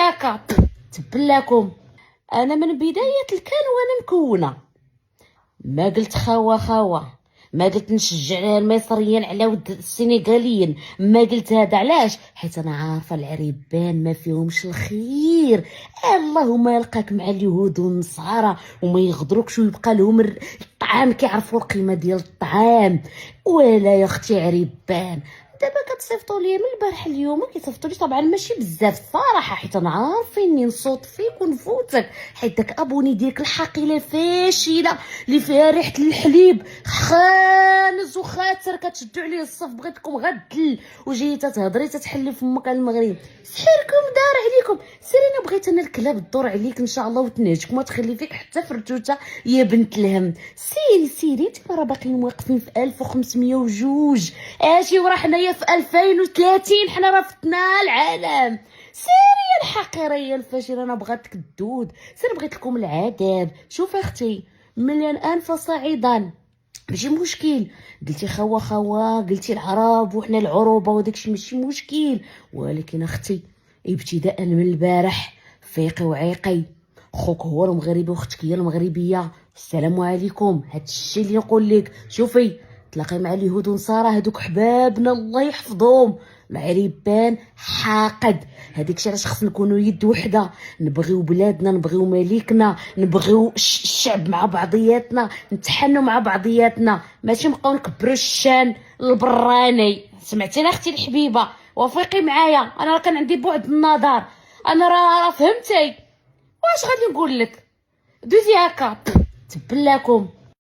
هكا تبلاكم. انا من بدايه الكان وانا مكونه، ما قلت خوا، ما قلت نشجع المصريين على ود السنغاليين، ما قلت هذا علاش؟ حيت انا عارفه العريبان ما فيهمش الخير. اللهم يلقاك مع اليهود والنصارى وما يغدروكش ويبقى لهم الطعام، كيعرفوا القيمه ديال الطعام. ولا يا اختي عريبان، دابا كتصيفطوا لي من البارح اليوم، كيصيفطوا لي طبعا ماشي بزاف الصراحه، حيت انا عارفيني نصوت فيك ونفوتك، حيت داك ابوني ديالك الحقيله فاشله اللي فيها ريحه الحليب خانز وخاتر كتشدوا عليه الصف، بغيتكم غدل وجايه تهضري تتحلي فمك على المغرب. سحركم دار عليكم. سيري، انا بغيت انا الكلاب تدور عليك ان شاء الله وتنهجك وما تخلي فيك حتى فرتوته يا بنت الهم. سيري انت راه باقيين واقفين في 1502، اجي وراه حنايا في 2030، حنا راه فتنا العالم. سيري يا الحقيريه الفاشله، انا بغاتك الدود. سير بغيت لكم العذاب. شوف اختي، مليون انف صعيدا ماشي مشكل. قلتي خوا قلتي العرب وحنا العروبه وداكشي ماشي مشكل، ولكن اختي ابتداء من البارح فيقي وعيقي. خوك هو المغربي واختك هي المغربيه. السلام عليكم. هادشي اللي نقول لك. شوفي، تلاقي مع اليهود والنصارى، هادوك حبابنا الله يحفظهم. العريبان حاقد، هذيك الشيء علاش خصنا نكونوا يد وحده، نبغيو بلادنا، نبغيو مليكنا، نبغيو الشعب مع بعضياتنا، نتحنوا مع بعضياتنا، ماشي نبقاو نكبروا الشان البراني. سمعتينا اختي الحبيبه؟ وافقي معايا، انا راه كان عندي بعد النظر، انا راه فهمتي واش غادي نقول لك. دوزي هكا تبلاكم.